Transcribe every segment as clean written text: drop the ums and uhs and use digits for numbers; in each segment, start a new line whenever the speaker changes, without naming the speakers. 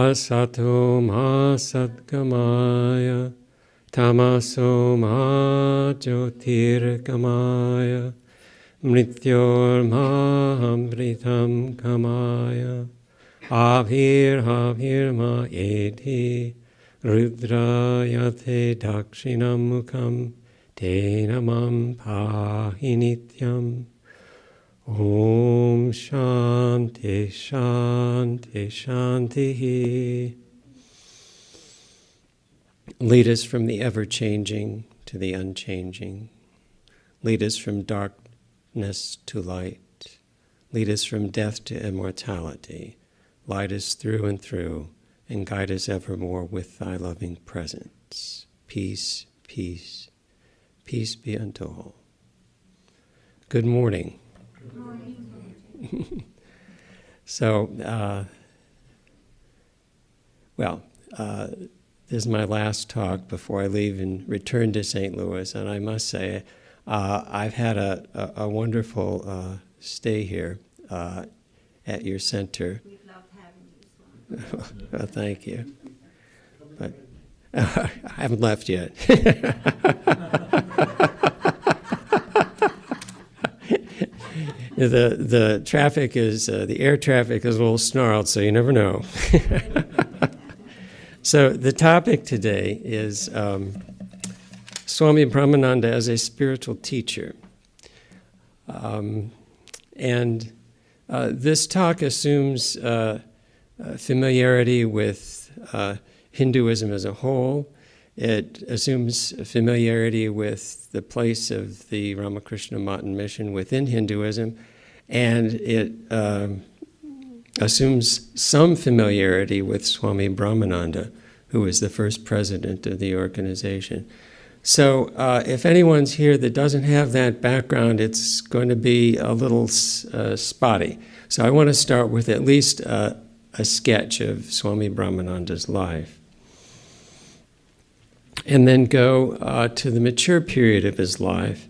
Asato ma satgamaya, tamaso ma jyotirgamaya, mrityor ma amritam kamaya, abhir ma eti, rudrayate dakshinam mukham, tenamam pahi nityam. Om Shanti Shanti Shanti. Lead us from the ever-changing to the unchanging. Lead us from darkness to light. Lead us from death to immortality. Light us through and through, and guide us evermore with thy loving presence. Peace, peace, peace be unto all. Good morning. So, this is my last talk before I leave and return to St. Louis, and I must say, I've had a wonderful stay here at your center.
We've loved having you, Swami.
Well, thank you. But I haven't left yet. The traffic is, the air traffic is a little snarled, so you never know. So the topic today is Swami Brahmananda as a spiritual teacher. This talk assumes familiarity with Hinduism as a whole. It assumes familiarity with the place of the Ramakrishna mission within Hinduism, and it assumes some familiarity with Swami Brahmananda, who was the first president of the organization. So if anyone's here that doesn't have that background, it's going to be a little spotty. So I want to start with at least a sketch of Swami Brahmananda's life, and then go to the mature period of his life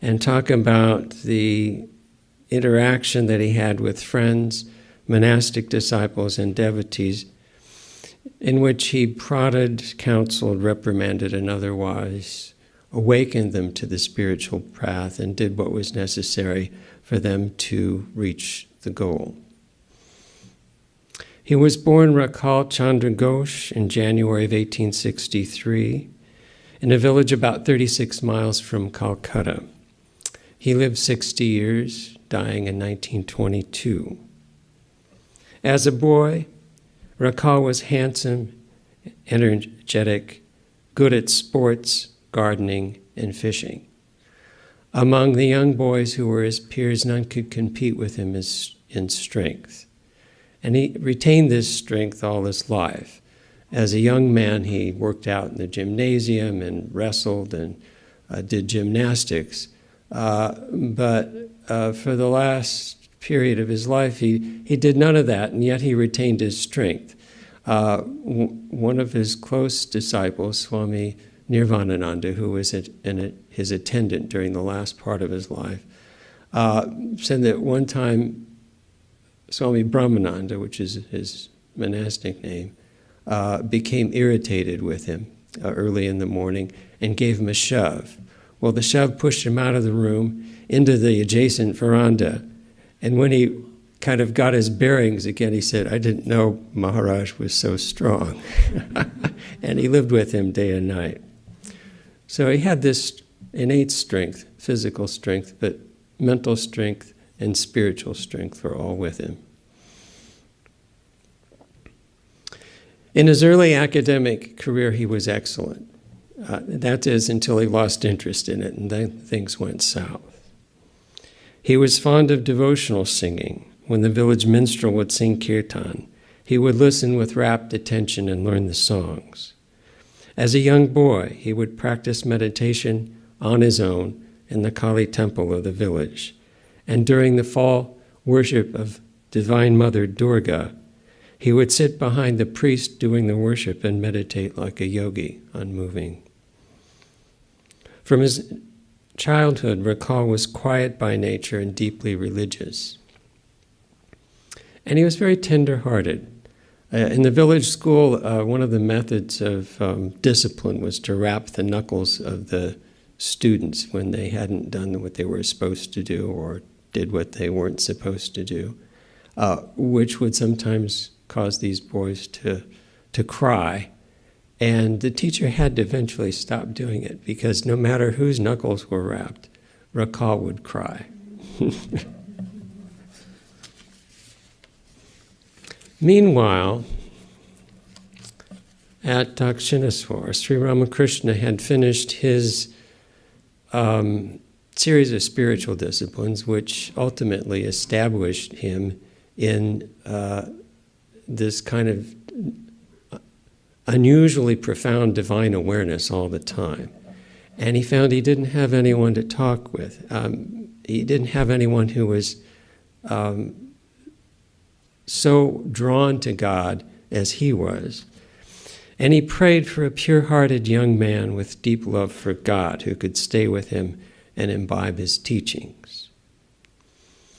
and talk about the interaction that he had with friends, monastic disciples, and devotees, in which he prodded, counseled, reprimanded, and otherwise awakened them to the spiritual path and did what was necessary for them to reach the goal. He was born Rakal Chandra Ghosh in January of 1863 in a village about 36 miles from Calcutta. He lived 60 years, dying in 1922. As a boy, Rakal was handsome, energetic, good at sports, gardening, and fishing. Among the young boys who were his peers, none could compete with him in strength. And he retained this strength all his life. As a young man, he worked out in the gymnasium and wrestled and did gymnastics. But for the last period of his life, he did none of that, and yet he retained his strength. One of his close disciples, Swami Nishpapananda, who was his attendant during the last part of his life, said that one time Swami Brahmananda, which is his monastic name, became irritated with him early in the morning and gave him a shove. Well, the shove pushed him out of the room into the adjacent veranda. And when he kind of got his bearings again, he said, "I didn't know Maharaj was so strong." And he lived with him day and night. So he had this innate strength, physical strength, but mental strength and spiritual strength were all with him. In his early academic career, he was excellent. That is, until he lost interest in it, and then things went south. He was fond of devotional singing. When the village minstrel would sing kirtan, he would listen with rapt attention and learn the songs. As a young boy, he would practice meditation on his own in the Kali temple of the village. And during the fall worship of Divine Mother Durga, he would sit behind the priest doing the worship and meditate like a yogi, unmoving. From his childhood, Rakal was quiet by nature and deeply religious. And he was very tender-hearted. In the village school, one of the methods of discipline was to wrap the knuckles of the students when they hadn't done what they were supposed to do or did what they weren't supposed to do, which would sometimes cause these boys to cry. And the teacher had to eventually stop doing it because no matter whose knuckles were wrapped, Rakal would cry. Meanwhile, at Dakshineswar, Sri Ramakrishna had finished his series of spiritual disciplines, which ultimately established him in this kind of unusually profound divine awareness all the time. And he found he didn't have anyone to talk with. He didn't have anyone who was so drawn to God as he was. And he prayed for a pure-hearted young man with deep love for God who could stay with him and imbibe his teachings.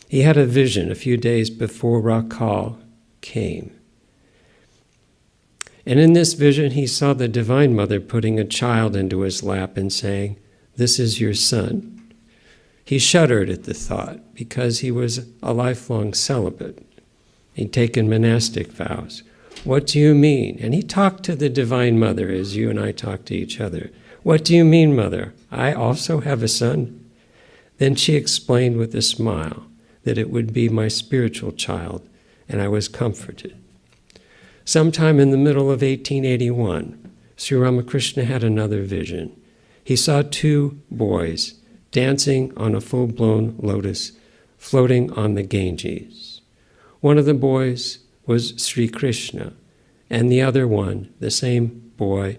He had a vision a few days before Rakal came. And in this vision, he saw the Divine Mother putting a child into his lap and saying, "This is your son." He shuddered at the thought because he was a lifelong celibate. He'd taken monastic vows. "What do you mean?" And he talked to the Divine Mother as you and I talk to each other. "What do you mean, Mother? I also have a son?" Then she explained with a smile that it would be my spiritual child, and I was comforted. Sometime in the middle of 1881, Sri Ramakrishna had another vision. He saw two boys dancing on a full-blown lotus floating on the Ganges. One of the boys was Sri Krishna, and the other one, the same boy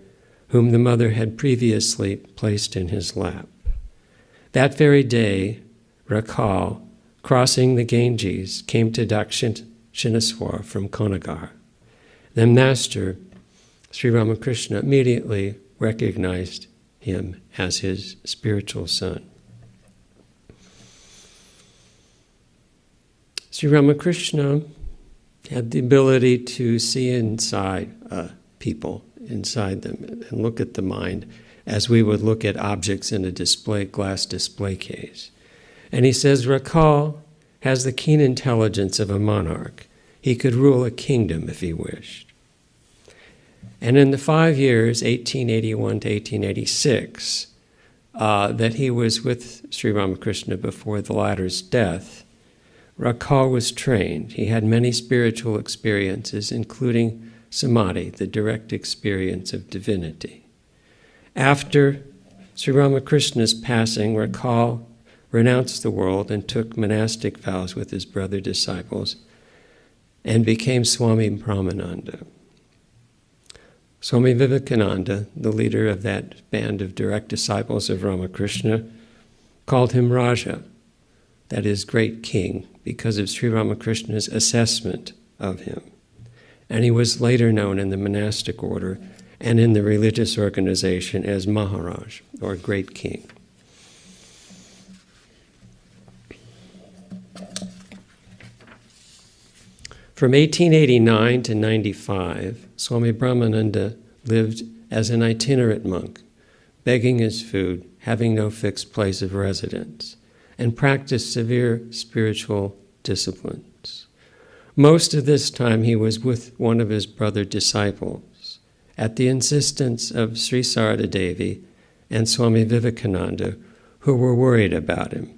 whom the mother had previously placed in his lap. That very day, Rakal, crossing the Ganges, came to Dakshineswar from Konagar. The master, Sri Ramakrishna, immediately recognized him as his spiritual son. Sri Ramakrishna had the ability to see inside people, inside them, and look at the mind as we would look at objects in a glass display case. And he says, Rakal has the keen intelligence of a monarch. He could rule a kingdom if he wished. And in the 5 years, 1881 to 1886, that he was with Sri Ramakrishna before the latter's death, Rakal was trained. He had many spiritual experiences, including samadhi, the direct experience of divinity. After Sri Ramakrishna's passing, Rakal renounced the world and took monastic vows with his brother disciples and became Swami Brahmananda. Swami Vivekananda, the leader of that band of direct disciples of Ramakrishna, called him Raja, that is, great king, because of Sri Ramakrishna's assessment of him. And he was later known in the monastic order and in the religious organization as Maharaj, or great king. From 1889 to 95, Swami Brahmananda lived as an itinerant monk, begging his food, having no fixed place of residence, and practiced severe spiritual disciplines. Most of this time he was with one of his brother disciples, at the insistence of Sri Sarada Devi and Swami Vivekananda, who were worried about him.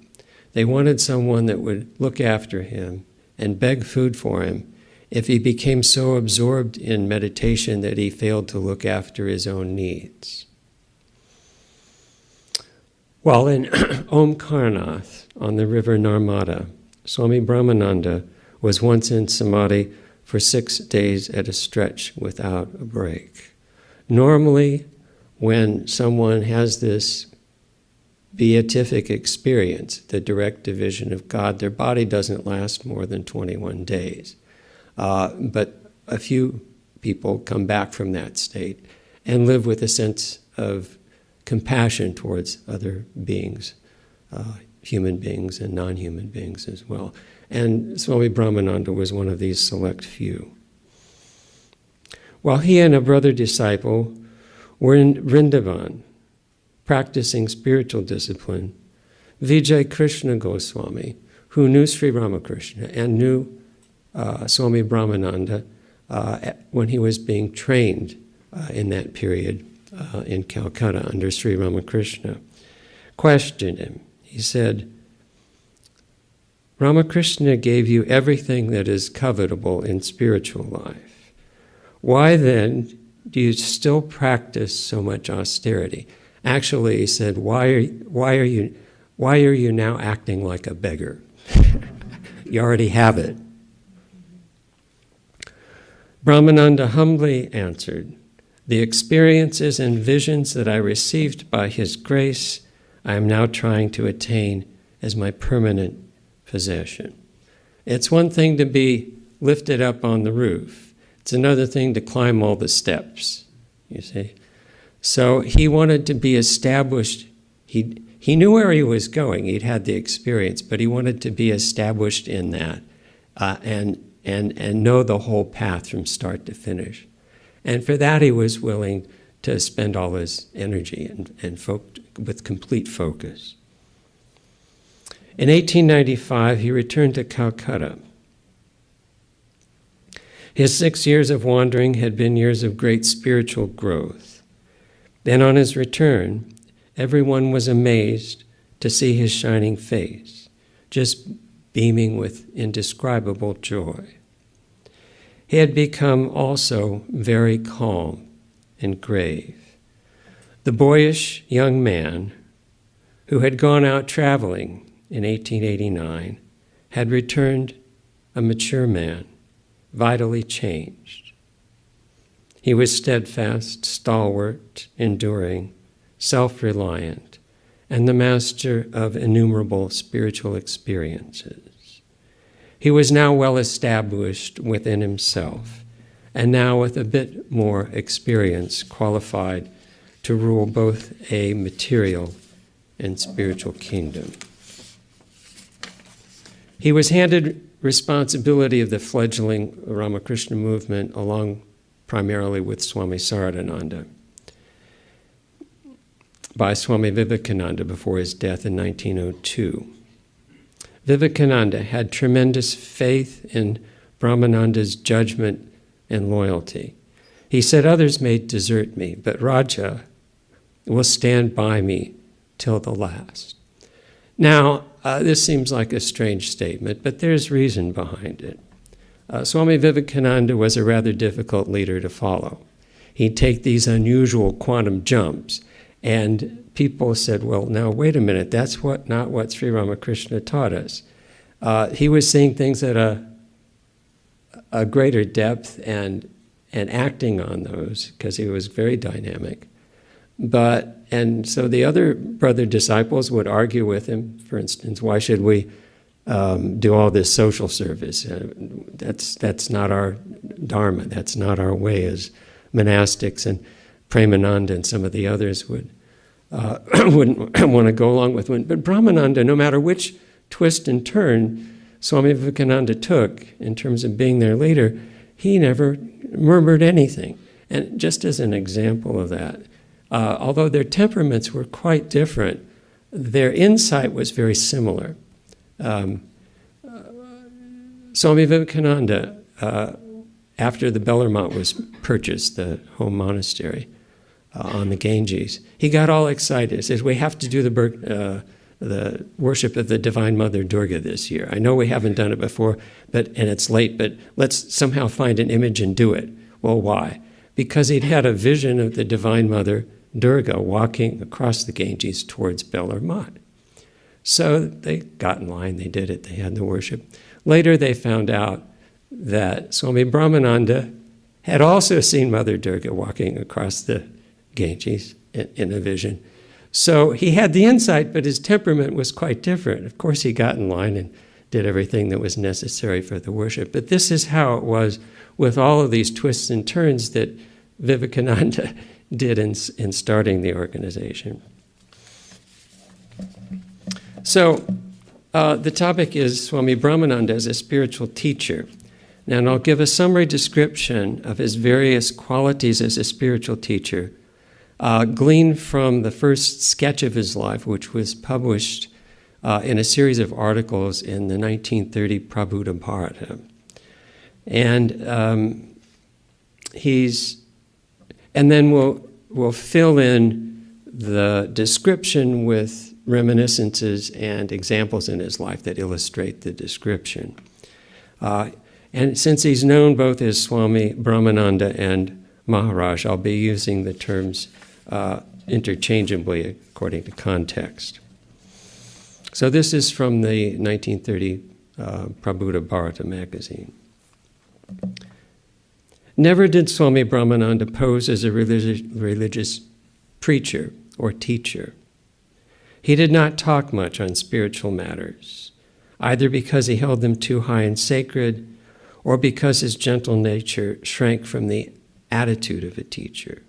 They wanted someone that would look after him and beg food for him if he became so absorbed in meditation that he failed to look after his own needs. While in Omkarnath on the river Narmada, Swami Brahmananda was once in samadhi for 6 days at a stretch without a break. Normally, when someone has this beatific experience, the direct division of God, their body doesn't last more than 21 days. But a few people come back from that state and live with a sense of compassion towards other beings, human beings and non-human beings as well. And Swami Brahmananda was one of these select few. while he and a brother disciple were in Vrindavan, practicing spiritual discipline, Vijay Krishna Goswami, who knew Sri Ramakrishna and knew Swami Brahmananda when he was being trained in that period in Calcutta under Sri Ramakrishna, questioned him. He said, Ramakrishna gave you everything that is covetable in spiritual life. Why then do you still practice so much austerity? Actually, he said, why are you now acting like a beggar? You already have it. Brahmananda humbly answered, the experiences and visions that I received by his grace, I am now trying to attain as my permanent possession. It's one thing to be lifted up on the roof. It's another thing to climb all the steps, you see. So he wanted to be established. He knew where he was going. He'd had the experience, but he wanted to be established in that and know the whole path from start to finish. And for that, he was willing to spend all his energy with complete focus. In 1895, he returned to Calcutta. His 6 years of wandering had been years of great spiritual growth. Then on his return, everyone was amazed to see his shining face, just beaming with indescribable joy. He had become also very calm and grave. The boyish young man who had gone out traveling in 1889 had returned a mature man, vitally changed. He was steadfast, stalwart, enduring, self-reliant, and the master of innumerable spiritual experiences. He was now well established within himself, and now with a bit more experience qualified to rule both a material and spiritual kingdom. He was handed responsibility of the fledgling Ramakrishna movement along primarily with Swami Sarvapriyananda by Swami Vivekananda before his death in 1902. Vivekananda had tremendous faith in Brahmananda's judgment and loyalty. He said, others may desert me, but Raja will stand by me till the last. Now, this seems like a strange statement, but there's reason behind it. Swami Vivekananda was a rather difficult leader to follow. He'd take these unusual quantum jumps, and people said, well, now, wait a minute, that's not what Sri Ramakrishna taught us. He was seeing things at a greater depth and acting on those, because he was very dynamic. And so the other brother disciples would argue with him, for instance, why should we do all this social service? That's not our dharma, that's not our way as monastics, and Brahmananda and some of the others wouldn't want to go along with it. But Brahmananda, no matter which twist and turn Swami Vivekananda took in terms of being their leader, he never murmured anything. And just as an example of that, although their temperaments were quite different, their insight was very similar. Swami Vivekananda, after the Bellarmont was purchased, the home monastery on the Ganges, he got all excited. He says, we have to do the worship of the Divine Mother Durga this year. I know we haven't done it before, and it's late, but let's somehow find an image and do it. Well, why? Because he'd had a vision of the Divine Mother Durga walking across the Ganges towards Bellarmont. So they got in line, they did it, they had the worship. Later they found out that Swami Brahmananda had also seen Mother Durga walking across the Ganges in a vision. So he had the insight, but his temperament was quite different. Of course, he got in line and did everything that was necessary for the worship. But this is how it was with all of these twists and turns that Vivekananda did in starting the organization. So the topic is Swami Brahmananda as a spiritual teacher. Now, and I'll give a summary description of his various qualities as a spiritual teacher, gleaned from the first sketch of his life, which was published in a series of articles in the 1930 Prabhupada Bharata. And then we'll fill in the description with reminiscences and examples in his life that illustrate the description. And since he's known both as Swami Brahmananda and Maharaj, I'll be using the terms interchangeably according to context. So this is from the 1930 Prabhupada Bharata magazine. Never did Swami Brahmananda pose as a religious preacher or teacher. He did not talk much on spiritual matters, either because he held them too high and sacred, or because his gentle nature shrank from the attitude of a teacher.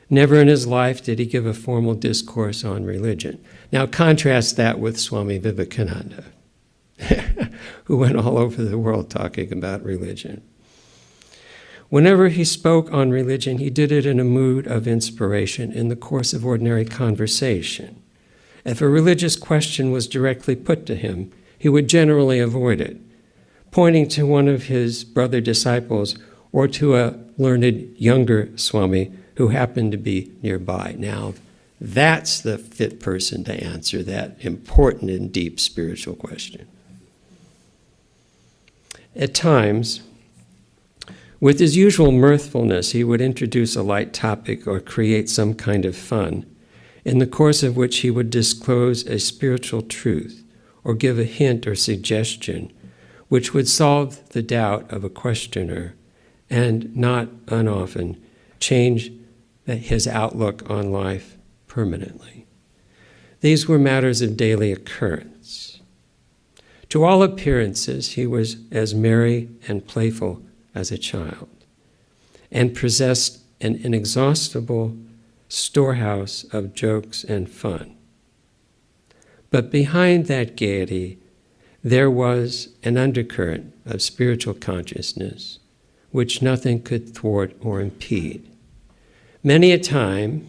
Never in his life did he give a formal discourse on religion. Now contrast that with Swami Vivekananda, who went all over the world talking about religion. Whenever he spoke on religion, he did it in a mood of inspiration in the course of ordinary conversation. If a religious question was directly put to him, he would generally avoid it, pointing to one of his brother disciples or to a learned younger Swami who happened to be nearby. Now, that's the fit person to answer that important and deep spiritual question. At times, with his usual mirthfulness, he would introduce a light topic or create some kind of fun, in the course of which he would disclose a spiritual truth or give a hint or suggestion which would solve the doubt of a questioner and not unoften change his outlook on life permanently. These were matters of daily occurrence. To all appearances, he was as merry and playful as a child, and possessed an inexhaustible storehouse of jokes and fun. But behind that gaiety, there was an undercurrent of spiritual consciousness which nothing could thwart or impede. Many a time,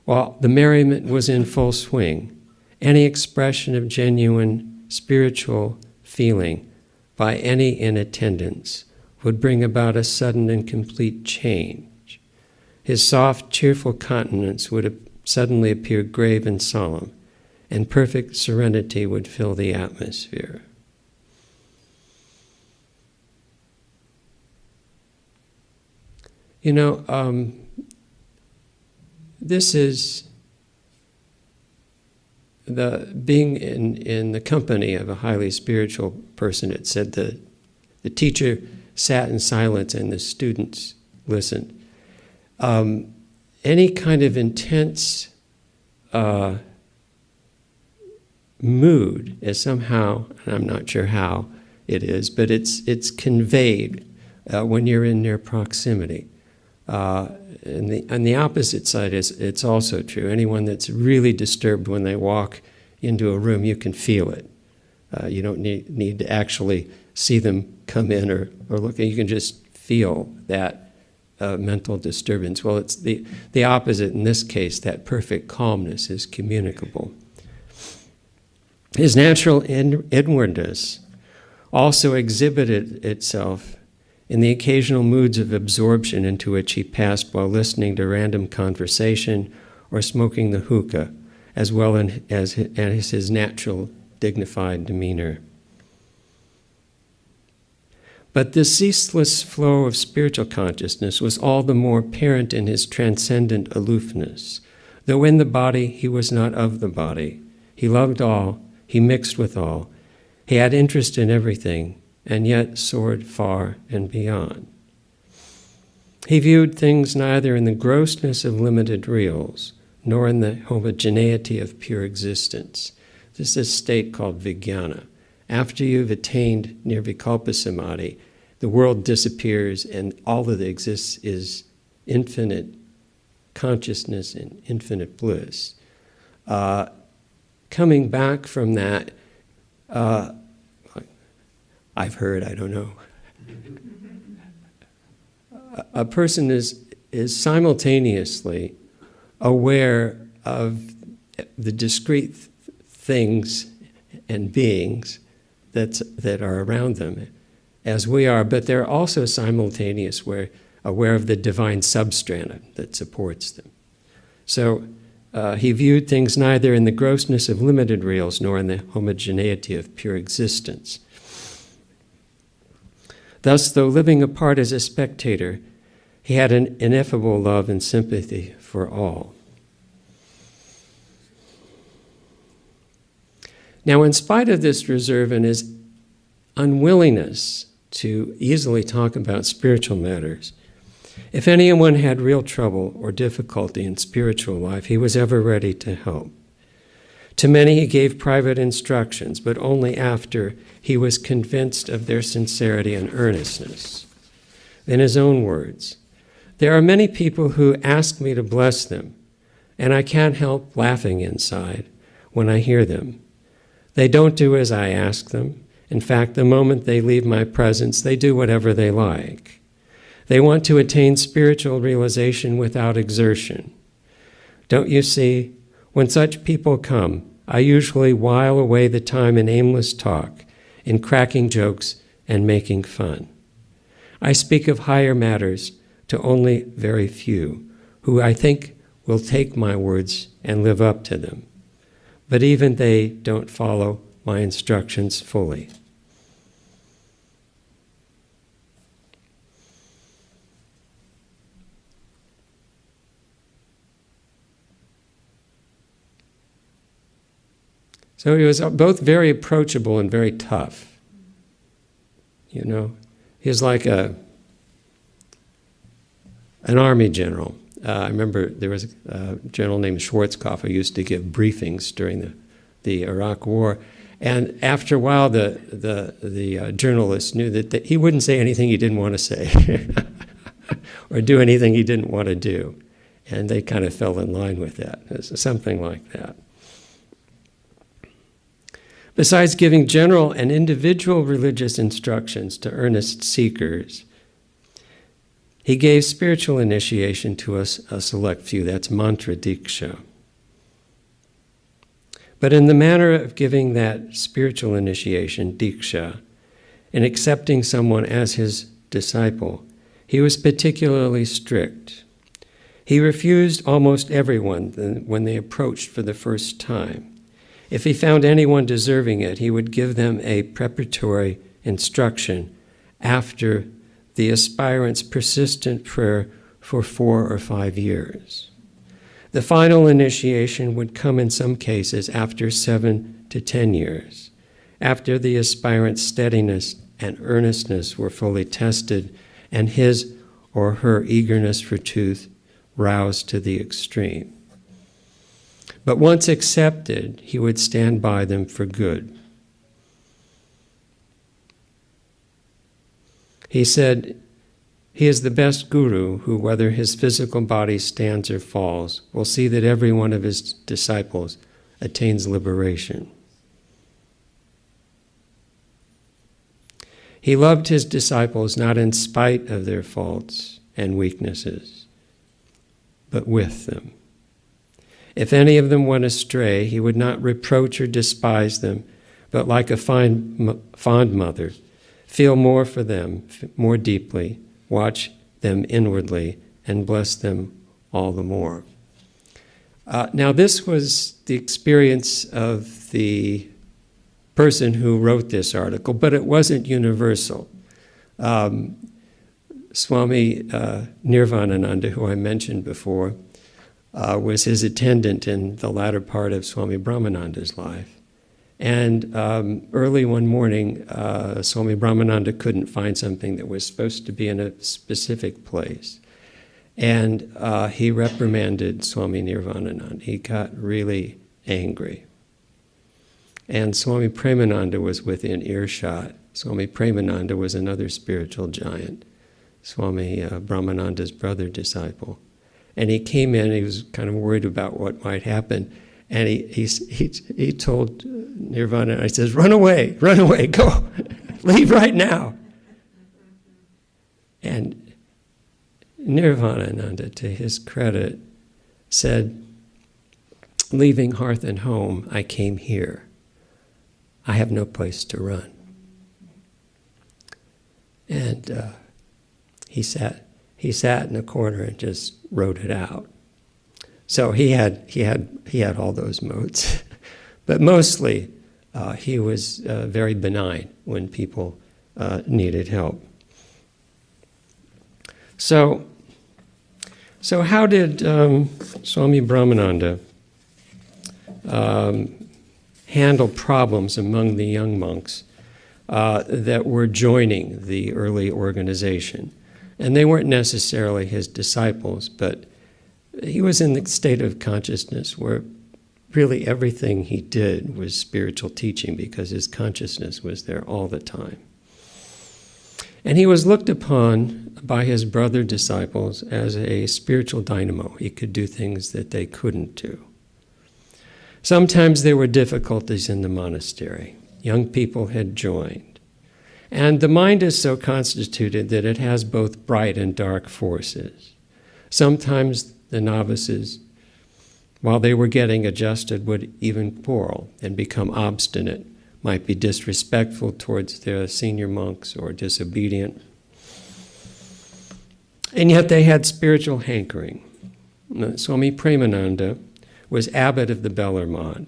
while the merriment was in full swing, any expression of genuine spiritual feeling by any in attendance would bring about a sudden and complete change. His soft, cheerful countenance would suddenly appear grave and solemn, and perfect serenity would fill the atmosphere. You know, this is being in the company of a highly spiritual person. It said the teacher sat in silence and the students listened. Any kind of intense mood is somehow, and I'm not sure how it is, but it's conveyed when you're in near proximity. And the opposite side is it's also true. Anyone that's really disturbed when they walk into a room, you can feel it. You don't need to actually see them come in or look. You can just feel that mental disturbance. Well, it's the opposite in this case. That perfect calmness is communicable. His natural inwardness also exhibited itself in the occasional moods of absorption into which he passed while listening to random conversation or smoking the hookah, as well as his natural dignified demeanor. But this ceaseless flow of spiritual consciousness was all the more apparent in his transcendent aloofness. Though in the body, he was not of the body. He loved all, he mixed with all, he had interest in everything, and yet soared far and beyond. He viewed things neither in the grossness of limited reals, nor in the homogeneity of pure existence. This is a state called vijnana. After you've attained nirvikalpa samadhi, the world disappears and all that exists is infinite consciousness and infinite bliss. Coming back from that, I've heard, I don't know a person is simultaneously aware of the discrete things and beings that are around them, as we are, but they're also simultaneously aware of the divine substrata that supports them. So he viewed things neither in the grossness of limited reals nor in the homogeneity of pure existence. Thus, though living apart as a spectator, he had an ineffable love and sympathy for all. Now, in spite of this reserve and his unwillingness to easily talk about spiritual matters, if anyone had real trouble or difficulty in spiritual life, he was ever ready to help. To many he gave private instructions, but only after he was convinced of their sincerity and earnestness. In his own words, "There are many people who ask me to bless them, and I can't help laughing inside when I hear them. They don't do as I ask them. In fact, the moment they leave my presence, they do whatever they like. They want to attain spiritual realization without exertion. Don't you see, when such people come, I usually while away the time in aimless talk, in cracking jokes and making fun. I speak of higher matters to only very few, who I think will take my words and live up to them. But even they don't follow my instructions fully." So he was both very approachable and very tough. You know, he was like an army general. I remember there was a general named Schwarzkopf who used to give briefings during the Iraq War, and after a while, the journalists knew that he wouldn't say anything he didn't want to say, or do anything he didn't want to do, and they kind of fell in line with that. It's something like that. Besides giving general and individual religious instructions to earnest seekers, he gave spiritual initiation to a select few. That's mantra diksha. But in the manner of giving that spiritual initiation, diksha, in accepting someone as his disciple, he was particularly strict. He refused almost everyone when they approached for the first time. If he found anyone deserving it, he would give them a preparatory instruction after the aspirant's persistent prayer for 4 or 5 years. The final initiation would come in some cases after 7 to 10 years, after the aspirant's steadiness and earnestness were fully tested and his or her eagerness for truth roused to the extreme. But once accepted, he would stand by them for good. He said, "He is the best guru who, whether his physical body stands or falls, will see that every one of his disciples attains liberation." He loved his disciples not in spite of their faults and weaknesses, but with them. If any of them went astray, he would not reproach or despise them, but like a fond mother, feel more for them, more deeply, watch them inwardly, and bless them all the more. Now, this was the experience of the person who wrote this article, but it wasn't universal. Swami Nishpapananda, who I mentioned before, was his attendant in the latter part of Swami Brahmananda's life. And early one morning, Swami Brahmananda couldn't find something that was supposed to be in a specific place. And he reprimanded Swami Nishpapananda. He got really angry. And Swami Premananda was within earshot. Swami Premananda was another spiritual giant, Swami Brahmananda's brother disciple. And he came in, he was kind of worried about what might happen. And he told Nirvana, I says, run away, go, leave right now. Nirvanananda, to his credit, said, leaving hearth and home, I came here. I have no place to run. And he sat in a corner and just wrote it out. So he had all those modes, but mostly he was very benign when people needed help. So how did Swami Brahmananda handle problems among the young monks that were joining the early organization? And they weren't necessarily his disciples, but he was in the state of consciousness where really everything he did was spiritual teaching because his consciousness was there all the time. And he was looked upon by his brother disciples as a spiritual dynamo. He could do things that they couldn't do. Sometimes there were difficulties in the monastery. Young people had joined. And the mind is so constituted that it has both bright and dark forces. Sometimes the novices, while they were getting adjusted, would even quarrel and become obstinate, might be disrespectful towards their senior monks or disobedient. And yet they had spiritual hankering. Swami Premananda was abbot of the Bellarmine.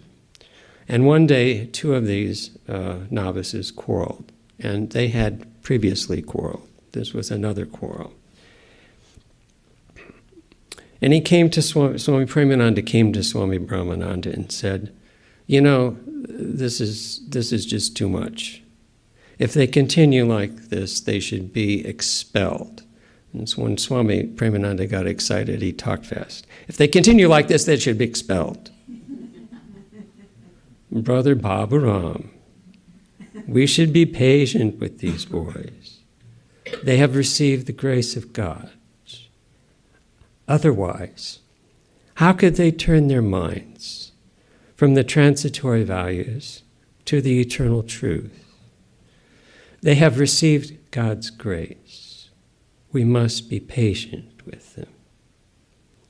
And one day, two of these novices quarreled. And they had previously quarreled. This was another quarrel. And he came to Swami Premananda came to Swami Brahmananda and said, you know, this is just too much. If they continue like this, they should be expelled. And so when Swami Premananda got excited, he talked fast. If they continue like this, they should be expelled. Brother Baburam, we should be patient with these boys. They have received the grace of God. Otherwise, how could they turn their minds from the transitory values to the eternal truth? They have received God's grace. We must be patient with them.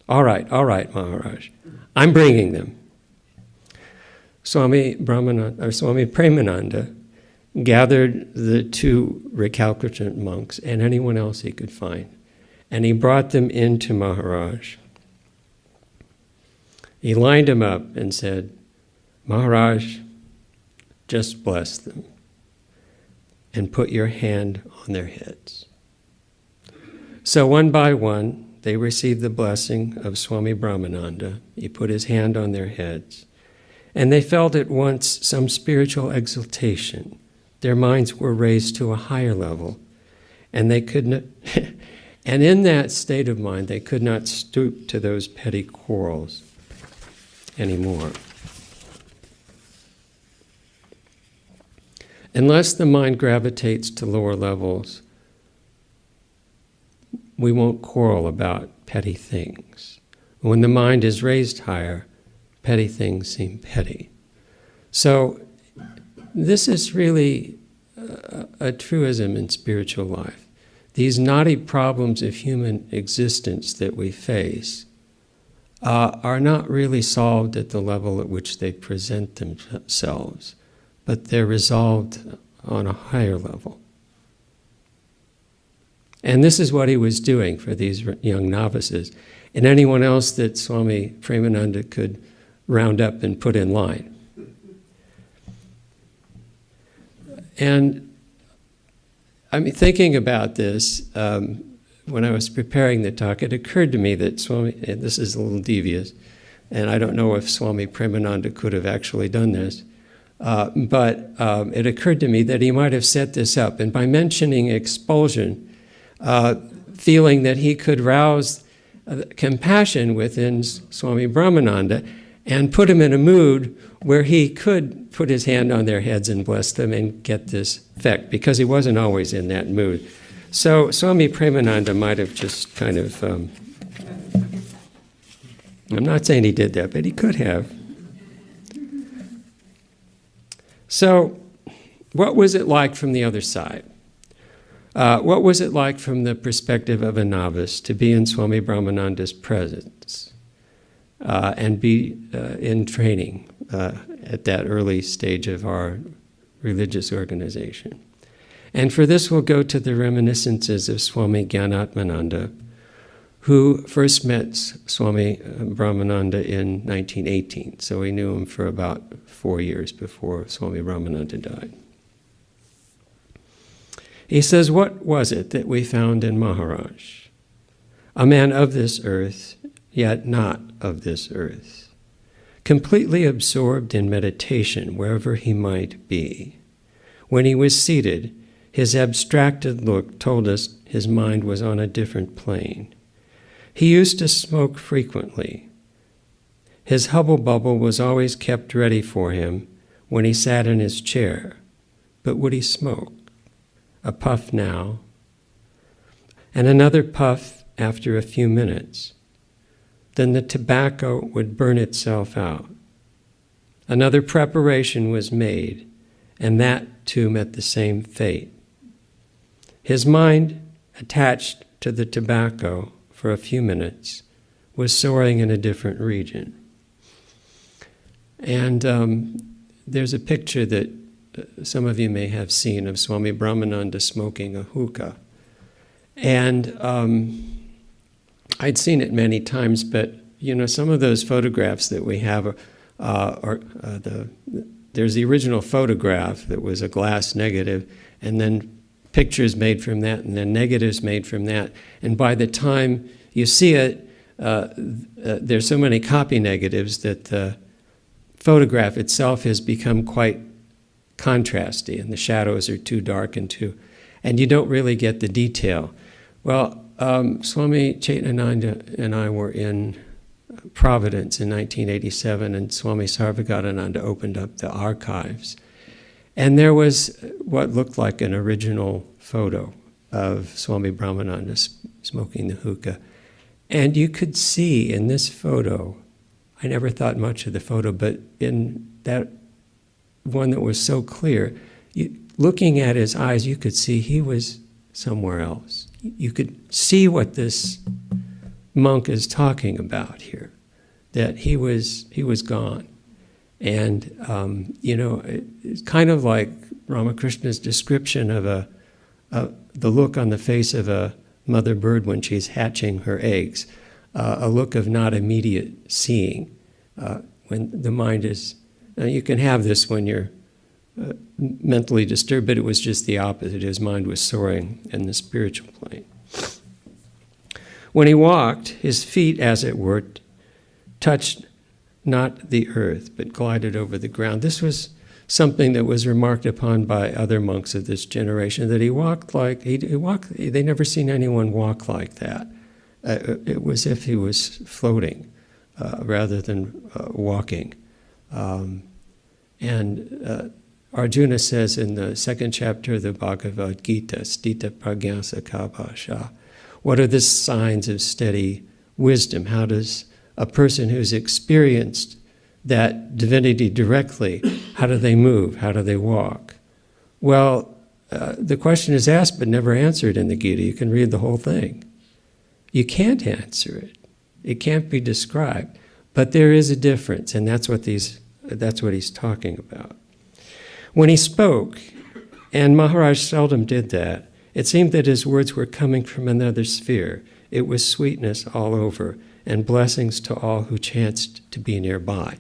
All right, Maharaj. I'm bringing them. Swami Premananda gathered the two recalcitrant monks and anyone else he could find, and he brought them into Maharaj. He lined them up and said, Maharaj, just bless them and put your hand on their heads. So one by one, they received the blessing of Swami Brahmananda. He put his hand on their heads, and they felt at once some spiritual exaltation. Their minds were raised to a higher level, and they could not, and in that state of mind, they could not stoop to those petty quarrels anymore. Unless the mind gravitates to lower levels, we won't quarrel about petty things. When the mind is raised higher, petty things seem petty. So this is really a truism in spiritual life. These knotty problems of human existence that we face are not really solved at the level at which they present themselves, but they're resolved on a higher level. And this is what he was doing for these young novices, and anyone else that Swami Premananda could round up and put in line. And I mean, thinking about this, when I was preparing the talk, it occurred to me that Swami, and this is a little devious, and I don't know if Swami Premananda could have actually done this, but it occurred to me that he might have set this up, and by mentioning expulsion, feeling that he could rouse compassion within Swami Brahmananda and put him in a mood where he could put his hand on their heads and bless them and get this effect, because he wasn't always in that mood. So Swami Premananda might have just kind of, I'm not saying he did that, but he could have. So what was it like from the other side? What was it like from the perspective of a novice to be in Swami Brahmananda's presence and be in training at that early stage of our religious organization? And for this we'll go to the reminiscences of Swami Gyanatmananda, who first met Swami Brahmananda in 1918. So we knew him for about 4 years before Swami Brahmananda died. He says, "What was it that we found in Maharaj? A man of this earth, yet not of this earth, completely absorbed in meditation wherever he might be. When he was seated, his abstracted look told us his mind was on a different plane. He used to smoke frequently. His hubble-bubble was always kept ready for him when he sat in his chair. But would he smoke? A puff now, and another puff after a few minutes. Then the tobacco would burn itself out. Another preparation was made, and that too met the same fate. His mind, attached to the tobacco for a few minutes, was soaring in a different region." And there's a picture that some of you may have seen of Swami Brahmananda smoking a hookah. And I'd seen it many times, but some of those photographs that we have there's the original photograph that was a glass negative, and then pictures made from that, and then negatives made from that. And by the time you see it, there's so many copy negatives that the photograph itself has become quite contrasty, and the shadows are too dark and you don't really get the detail. Well, Swami Chaitananda and I were in Providence in 1987, and Swami Sarvapriyananda opened up the archives. And there was what looked like an original photo of Swami Brahmananda smoking the hookah. And you could see in this photo, I never thought much of the photo, but in that one that was so clear, looking at his eyes, you could see he was somewhere else. You could see what this monk is talking about here, that he was gone. And, it's kind of like Ramakrishna's description of the look on the face of a mother bird when she's hatching her eggs, a look of not immediate seeing, when the mind is... Now you can have this when you're mentally disturbed, but it was just the opposite. His mind was soaring in the spiritual plane. When he walked, his feet, as it were, touched not the earth, but glided over the ground. This was something that was remarked upon by other monks of this generation, that he walked like, they never seen anyone walk like that. It was as if he was floating rather than walking. Arjuna says in the second chapter of the Bhagavad Gita, Stita Pragyasa Kabhasha, what are the signs of steady wisdom? How does a person who's experienced that divinity directly, how do they move? How do they walk? Well, the question is asked but never answered in the Gita. You can read the whole thing. You can't answer it. It can't be described. But there is a difference, and that's what he's talking about. When he spoke, and Maharaj seldom did that, it seemed that his words were coming from another sphere. It was sweetness all over, and blessings to all who chanced to be nearby.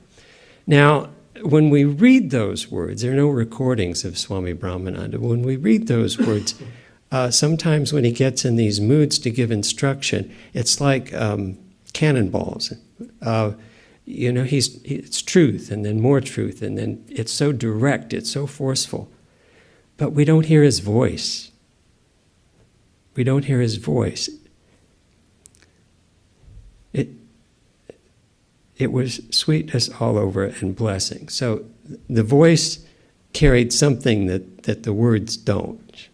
Now, when we read those words, there are no recordings of Swami Brahmananda. When we read those words, sometimes when he gets in these moods to give instruction, it's like cannonballs. It's truth, and then more truth, and then it's so direct, it's so forceful. But we don't hear his voice. We don't hear his voice. It was sweetness all over and blessing. So the voice carried something that the words don't.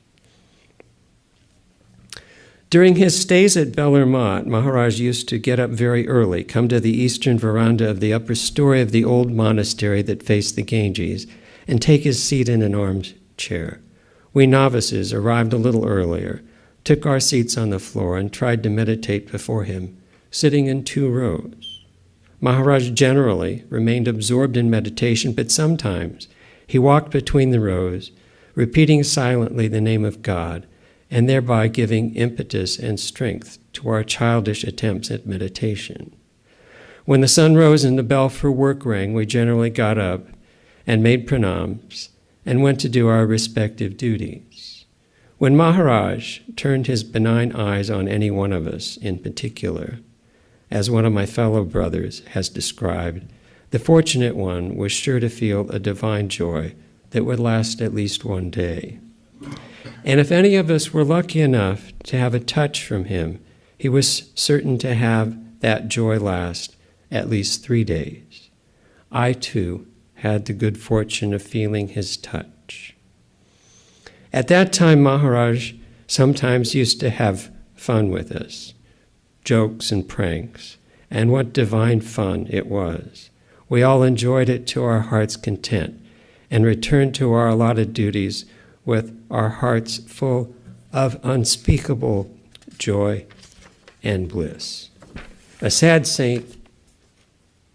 During his stays at Bellarmont, Maharaj used to get up very early, come to the eastern veranda of the upper story of the old monastery that faced the Ganges, and take his seat in an armchair. We novices arrived a little earlier, took our seats on the floor, and tried to meditate before him, sitting in 2 rows. Maharaj generally remained absorbed in meditation, but sometimes he walked between the rows, repeating silently the name of God, and thereby giving impetus and strength to our childish attempts at meditation. When the sun rose and the bell for work rang, we generally got up and made pranams and went to do our respective duties. When Maharaj turned his benign eyes on any one of us in particular, as one of my fellow brothers has described, the fortunate one was sure to feel a divine joy that would last at least one day. And if any of us were lucky enough to have a touch from him, he was certain to have that joy last at least 3 days. I, too, had the good fortune of feeling his touch. At that time, Maharaj sometimes used to have fun with us, jokes and pranks, and what divine fun it was. We all enjoyed it to our heart's content and returned to our allotted duties with our hearts full of unspeakable joy and bliss. A sad saint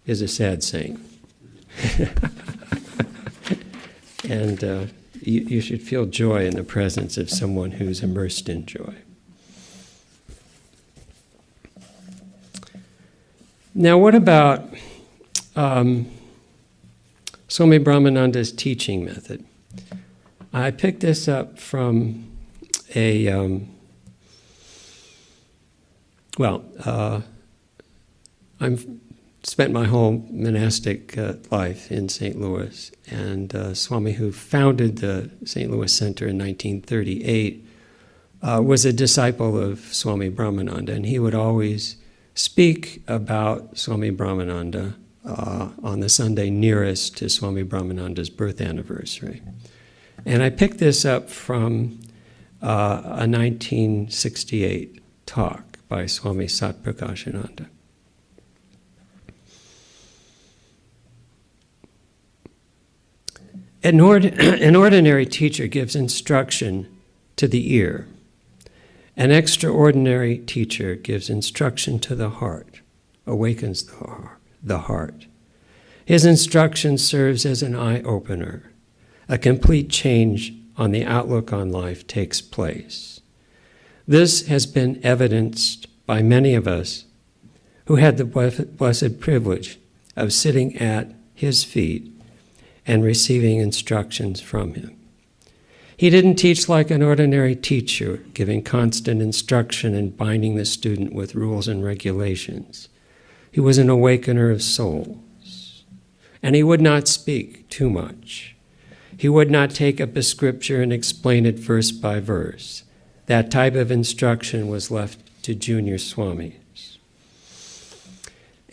is a sad saint. And you should feel joy in the presence of someone who's immersed in joy. Now, what about Swami Brahmananda's teaching method? I picked this up from I've spent my whole monastic life in St. Louis, and Swami, who founded the St. Louis Center in 1938, was a disciple of Swami Brahmananda, and he would always speak about Swami Brahmananda on the Sunday nearest to Swami Brahmananda's birth anniversary. And I picked this up from a 1968 talk by Swami Sarvapriyananda. An ordinary teacher gives instruction to the ear. An extraordinary teacher gives instruction to the heart, awakens the heart. His instruction serves as an eye-opener. A complete change on the outlook on life takes place. This has been evidenced by many of us who had the blessed privilege of sitting at his feet and receiving instructions from him. He didn't teach like an ordinary teacher, giving constant instruction and binding the student with rules and regulations. He was an awakener of souls. And he would not speak too much. He would not take up a scripture and explain it verse by verse. That type of instruction was left to junior swamis.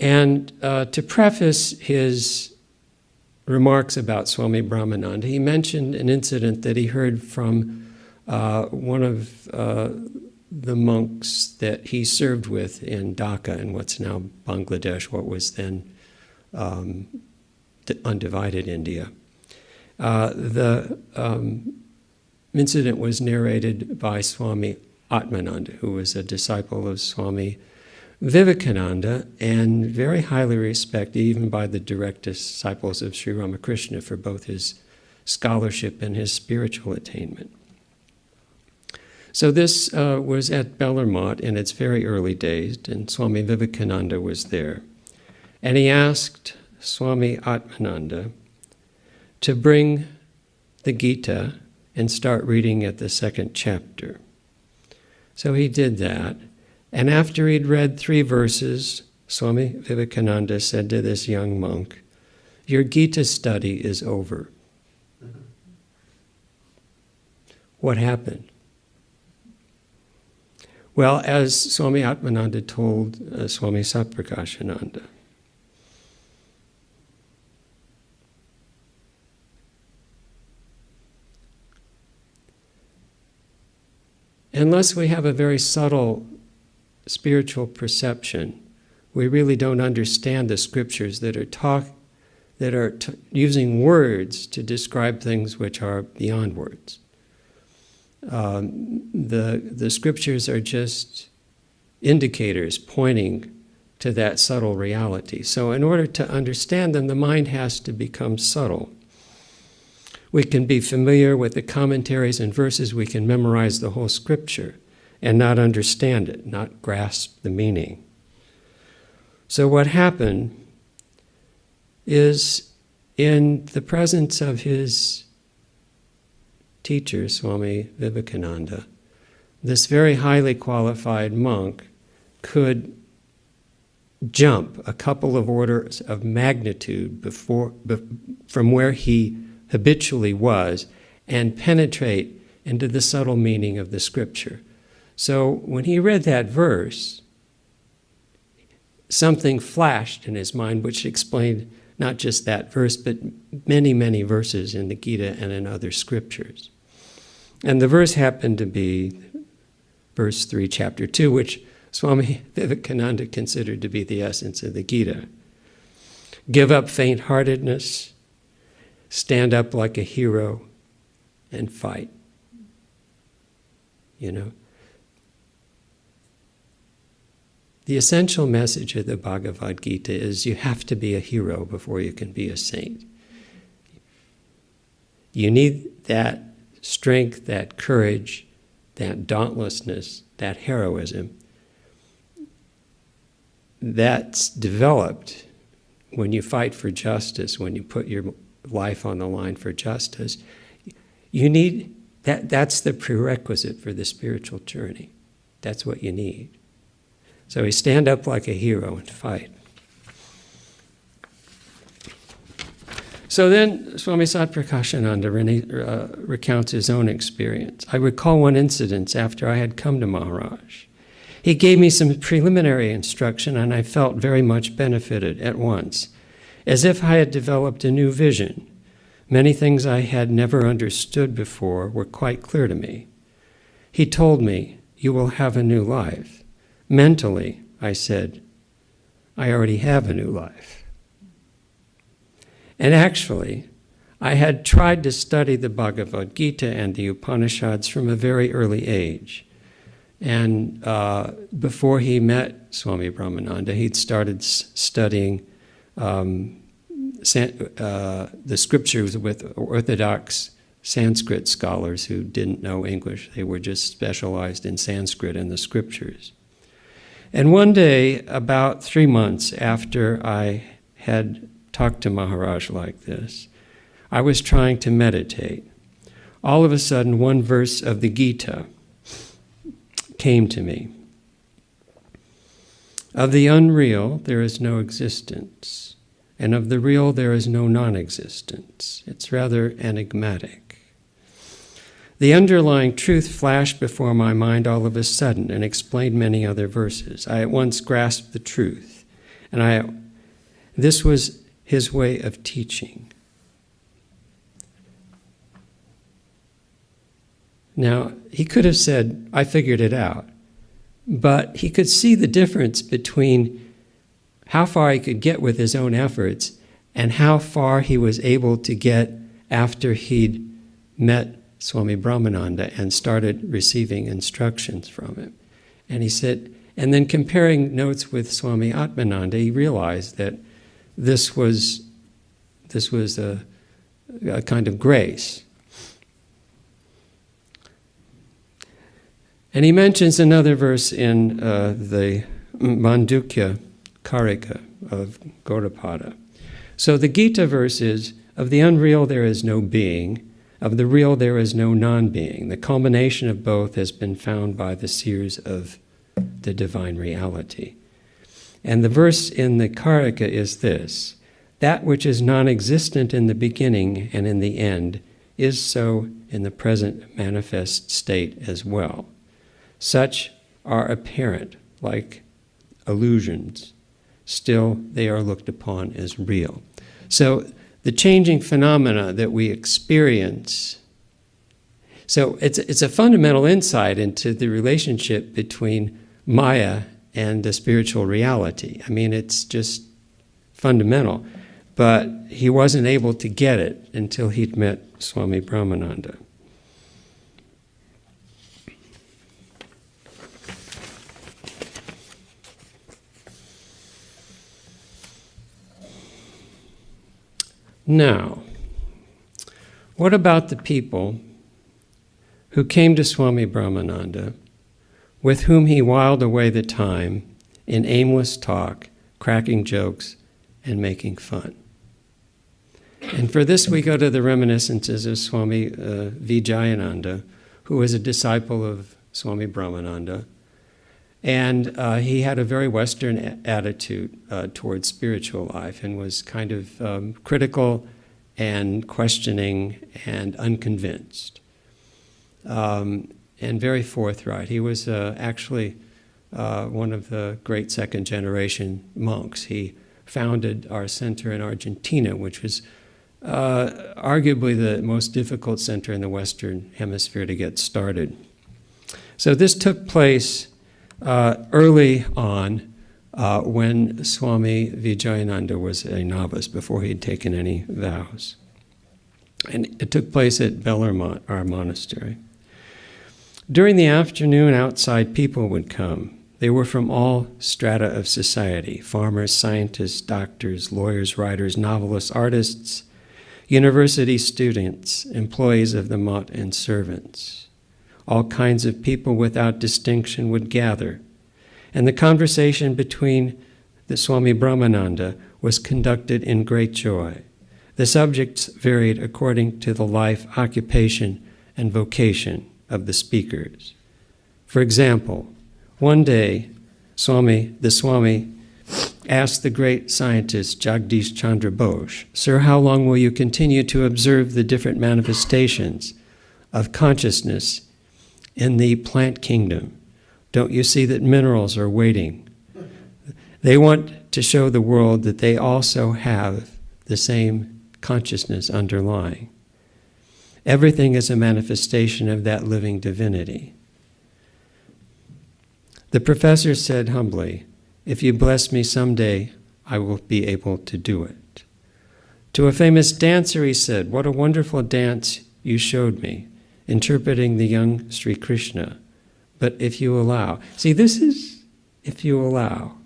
And to preface his remarks about Swami Brahmananda, he mentioned an incident that he heard from one of the monks that he served with in Dhaka, in what's now Bangladesh, what was then undivided India. The incident was narrated by Swami Atmananda, who was a disciple of Swami Vivekananda and very highly respected even by the direct disciples of Sri Ramakrishna for both his scholarship and his spiritual attainment. So this was at Bellarmont in its very early days, and Swami Vivekananda was there. And he asked Swami Atmananda to bring the Gita and start reading at the 2nd chapter. So he did that. And after he'd read 3 verses, Swami Vivekananda said to this young monk, "Your Gita study is over." What happened? Well, as Swami Atmananda told Swami Sarvapriyananda, unless we have a very subtle spiritual perception, we really don't understand the scriptures that are using words to describe things which are beyond words. The scriptures are just indicators pointing to that subtle reality. So in order to understand them, the mind has to become subtle. We can be familiar with the commentaries and verses, we can memorize the whole scripture and not understand it, not grasp the meaning. So what happened is, in the presence of his teacher, Swami Vivekananda, this very highly qualified monk could jump a couple of orders of magnitude from where he habitually was and penetrate into the subtle meaning of the scripture. So when he read that verse, something flashed in his mind which explained not just that verse, but many, many verses in the Gita and in other scriptures. And the verse happened to be verse 3, chapter 2, which Swami Vivekananda considered to be the essence of the Gita. Give up faint-heartedness, stand up like a hero, and fight. You know? The essential message of the Bhagavad Gita is you have to be a hero before you can be a saint. You need that strength, that courage, that dauntlessness, that heroism. That's developed when you fight for justice, when you put your life on the line for justice. You need that. That's the prerequisite for the spiritual journey. That's what you need. So we stand up like a hero and fight. So then Swami Sarvapriyananda recounts his own experience. I recall one incident after I had come to Maharaj. He gave me some preliminary instruction and I felt very much benefited at once, as if I had developed a new vision. Many things I had never understood before were quite clear to me. He told me, "You will have a new life." Mentally, I said, I already have a new life. And actually, I had tried to study the Bhagavad Gita and the Upanishads from a very early age. And before he met Swami Brahmananda, he'd started studying the scriptures with Orthodox Sanskrit scholars who didn't know English. They were just specialized in Sanskrit and the scriptures. And one day, about 3 months after I had talked to Maharaj like this, I was trying to meditate. All of a sudden, one verse of the Gita came to me. Of the unreal, there is no existence, and of the real, there is no non-existence. It's rather enigmatic. The underlying truth flashed before my mind all of a sudden and explained many other verses. I at once grasped the truth, and this was his way of teaching. Now, he could have said, I figured it out, but he could see the difference between how far he could get with his own efforts and how far he was able to get after he'd met Swami Brahmananda and started receiving instructions from him. And he said, and then comparing notes with Swami Atmananda, he realized that this was a kind of grace. And he mentions another verse in the Mandukya Karika of Gaudapada. So the Gita verse is, of the unreal there is no being, of the real there is no non-being. The culmination of both has been found by the seers of the divine reality. And the verse in the Karika is this: that which is non-existent in the beginning and in the end is so in the present manifest state as well. Such are apparent, like illusions. Still, they are looked upon as real. So the changing phenomena that we experience, so it's a fundamental insight into the relationship between Maya and the spiritual reality. I mean, it's just fundamental. But he wasn't able to get it until he'd met Swami Brahmananda. Now, what about the people who came to Swami Brahmananda, with whom he whiled away the time in aimless talk, cracking jokes, and making fun? And for this we go to the reminiscences of Swami Vijayananda, who was a disciple of Swami Brahmananda. And he had a very Western attitude towards spiritual life and was kind of critical and questioning and unconvinced. And very forthright. He was actually one of the great second-generation monks. He founded our center in Argentina, which was arguably the most difficult center in the Western Hemisphere to get started. So this took place early on when Swami Vijayananda was a novice, before he had taken any vows. And it took place at Bellarmont, our monastery. During the afternoon, outside people would come. They were from all strata of society: farmers, scientists, doctors, lawyers, writers, novelists, artists, university students, employees of the mott, and servants. All kinds of people without distinction would gather, and the conversation between the Swami Brahmananda was conducted in great joy. The subjects varied according to the life, occupation, and vocation of the speakers. For example, one day, the Swami asked the great scientist Jagdish Chandra Bose, "Sir, how long will you continue to observe the different manifestations of consciousness in the plant kingdom? Don't you see that minerals are waiting? They want to show the world that they also have the same consciousness underlying. Everything is a manifestation of that living divinity." The professor said humbly, "If you bless me someday, I will be able to do it." To a famous dancer he said, "What a wonderful dance you showed me, interpreting the young Sri Krishna. But if you allow," see, this is if you allow,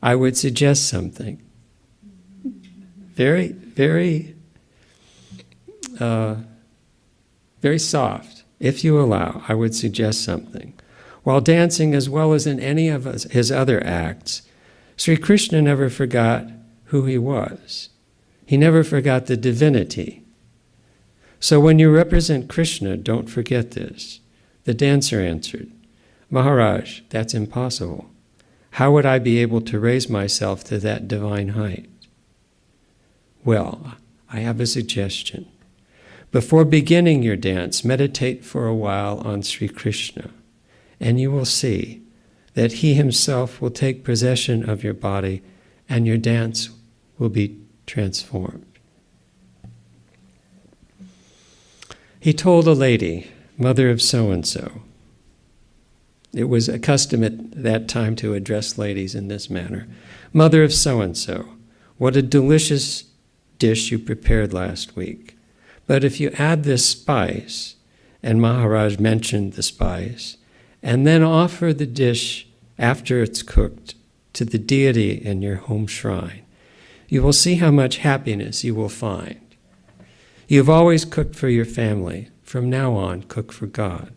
I would suggest something. Very, very, very soft. If you allow, I would suggest something. While dancing, as well as in any of his other acts, Sri Krishna never forgot who he was. He never forgot the divinity. So when you represent Krishna, don't forget this. The dancer answered, "Maharaj, that's impossible. How would I be able to raise myself to that divine height?" Well, I have a suggestion. Before beginning your dance, meditate for a while on Sri Krishna, and you will see that he himself will take possession of your body and your dance will be transformed. He told a lady, "Mother of so-and-so." It was a custom at that time to address ladies in this manner. "Mother of so-and-so, what a delicious dish you prepared last week. But if you add this spice," and Maharaj mentioned the spice, "and then offer the dish after it's cooked to the deity in your home shrine, you will see how much happiness you will find. You've always cooked for your family. From now on, cook for God.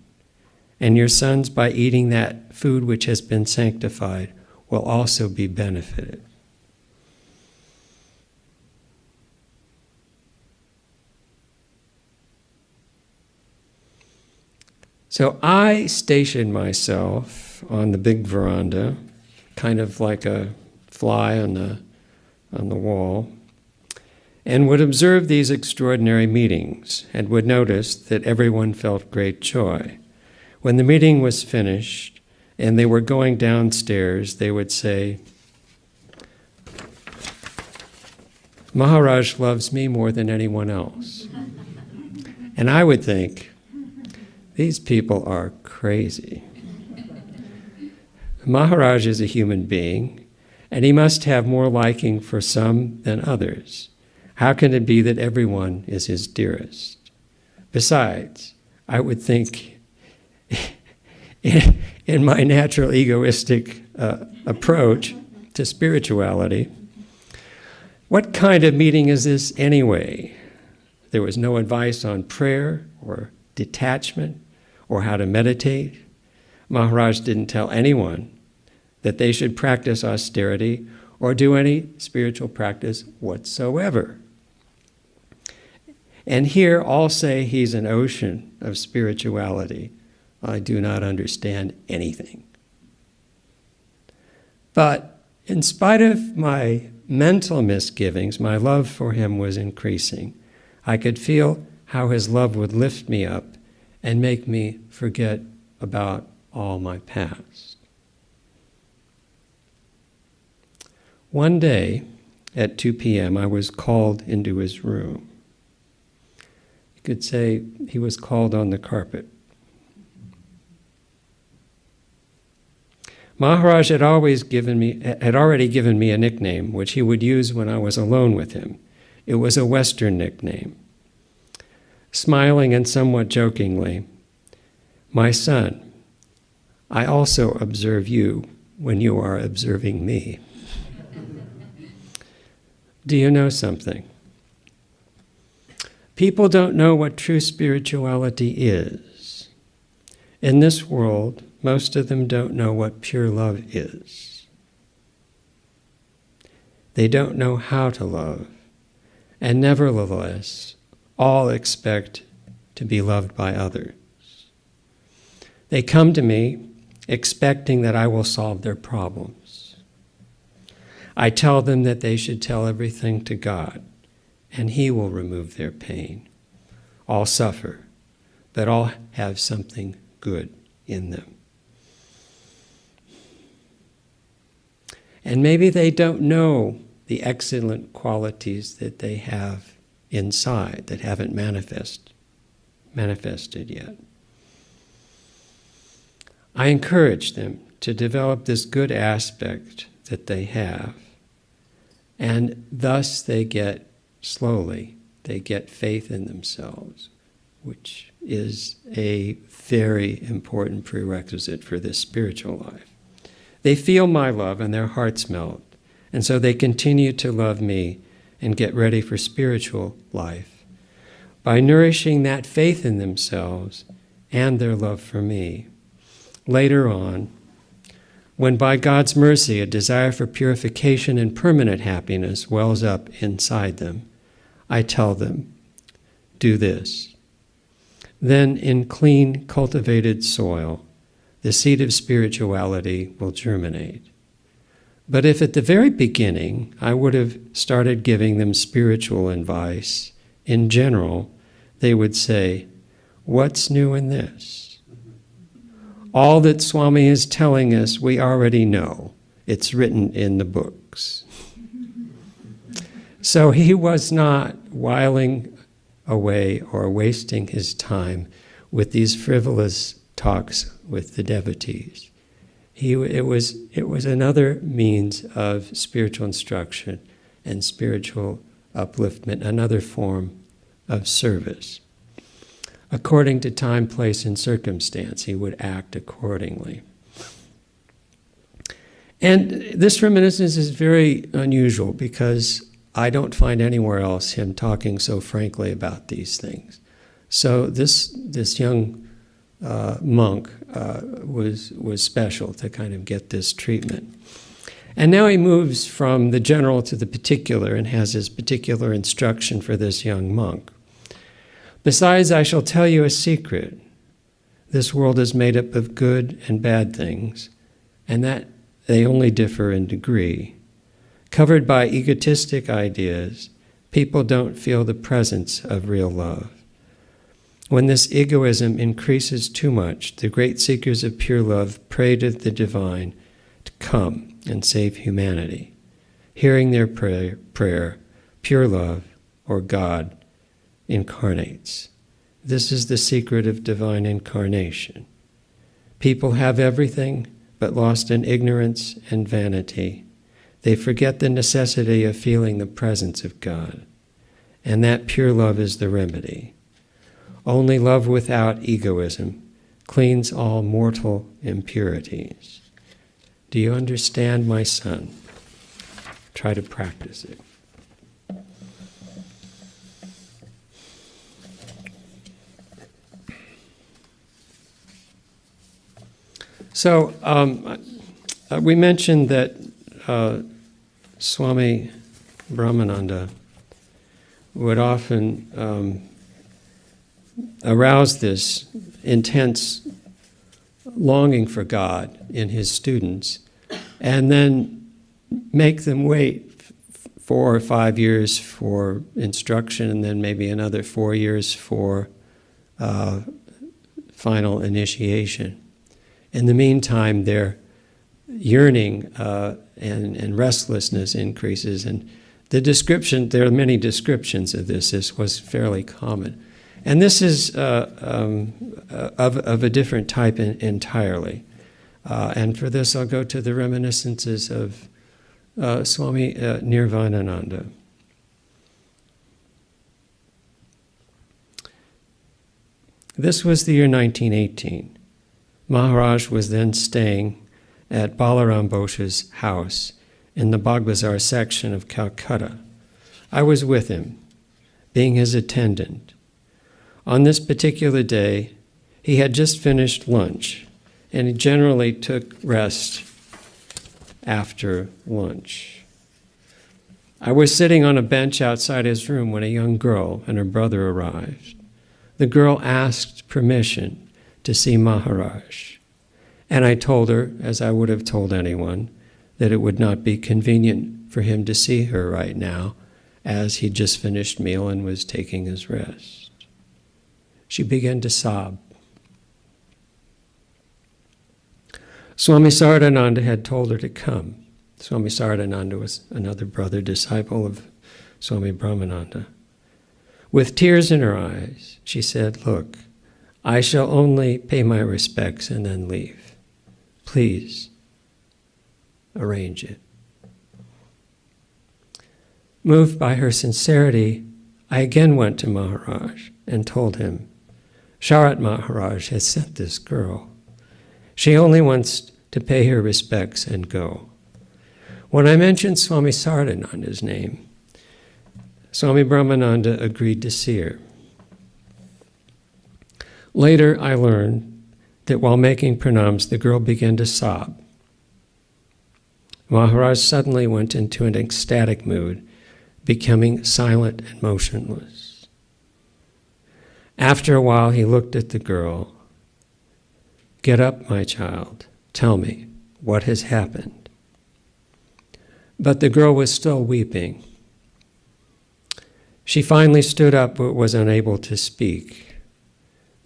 And your sons, by eating that food which has been sanctified, will also be benefited." So I stationed myself on the big veranda, kind of like a fly on the wall, and would observe these extraordinary meetings and would notice that everyone felt great joy. When the meeting was finished and they were going downstairs, they would say, "Maharaj loves me more than anyone else." And I would think, these people are crazy. Maharaj is a human being, and he must have more liking for some than others. How can it be that everyone is his dearest? Besides, I would think, in my natural egoistic approach to spirituality, What kind of meeting is this anyway? There was no advice on prayer or detachment or how to meditate. Maharaj didn't tell anyone that they should practice austerity or do any spiritual practice whatsoever. And here all say he's an ocean of spirituality. I do not understand anything. But in spite of my mental misgivings, my love for him was increasing. I could feel how his love would lift me up and make me forget about all my past. One day at 2 p.m., I was called into his room. You could say he was called on the carpet. Maharaj had already given me a nickname, which he would use when I was alone with him. It was a Western nickname. Smiling and somewhat jokingly, "My son, I also observe you when you are observing me." Do you know something? People don't know what true spirituality is. In this world, most of them don't know what pure love is. They don't know how to love, and nevertheless, all expect to be loved by others. They come to me expecting that I will solve their problems. I tell them that they should tell everything to God, and He will remove their pain. All suffer, but all have something good in them. And maybe they don't know the excellent qualities that they have inside that haven't manifested yet. I encourage them to develop this good aspect that they have, and thus they get faith in themselves, which is a very important prerequisite for this spiritual life. They feel my love and their hearts melt, and so they continue to love me and get ready for spiritual life by nourishing that faith in themselves and their love for me. Later on, when by God's mercy a desire for purification and permanent happiness wells up inside them, I tell them, do this. Then in clean, cultivated soil, the seed of spirituality will germinate. But if at the very beginning I would have started giving them spiritual advice, in general, they would say, "What's new in this? All that Swami is telling us, we already know. It's written in the books." So he was not whiling away or wasting his time with these frivolous talks with the devotees. It was another means of spiritual instruction and spiritual upliftment, another form of service. According to time, place, and circumstance, he would act accordingly. And this reminiscence is very unusual because I don't find anywhere else him talking so frankly about these things. So this young monk was special to kind of get this treatment. And now he moves from the general to the particular and has his particular instruction for this young monk. "Besides, I shall tell you a secret. This world is made up of good and bad things, and that they only differ in degree. Covered by egotistic ideas, people don't feel the presence of real love. When this egoism increases too much, the great seekers of pure love pray to the divine to come and save humanity. Hearing their prayer, pure love, or God, incarnates. This is the secret of divine incarnation. People have everything, but lost in ignorance and vanity. They forget the necessity of feeling the presence of God, and that pure love is the remedy. Only love without egoism cleans all mortal impurities. Do you understand, my son? Try to practice it." So we mentioned that Swami Brahmananda would often arouse this intense longing for God in his students, and then make them wait 4 or 5 years for instruction, and then maybe another 4 years for final initiation. In the meantime, their yearning and restlessness increases, and there are many descriptions of this. This was fairly common. And this is of a different type entirely. And for this, I'll go to the reminiscences of Swami Nirvanananda. This was the year 1918. Maharaj was then staying at Balaram Boshe's house in the Bagbazar section of Calcutta. I was with him, being his attendant. On this particular day, he had just finished lunch, and he generally took rest after lunch. I was sitting on a bench outside his room when a young girl and her brother arrived. The girl asked permission to see Maharaj, and I told her, as I would have told anyone, that it would not be convenient for him to see her right now, as he'd just finished meal and was taking his rest. She began to sob. Swami Sardananda had told her to come. Swami Sardananda was another brother disciple of Swami Brahmananda. With tears in her eyes, she said, "Look, I shall only pay my respects and then leave. Please, arrange it." Moved by her sincerity, I again went to Maharaj and told him, "Sharat Maharaj has sent this girl. She only wants to pay her respects and go." When I mentioned Swami Sardananda's name, Swami Brahmananda agreed to see her. Later, I learned that while making pranams, the girl began to sob. Maharaj suddenly went into an ecstatic mood, becoming silent and motionless. After a while, he looked at the girl. "Get up, my child. Tell me, what has happened?" But the girl was still weeping. She finally stood up but was unable to speak.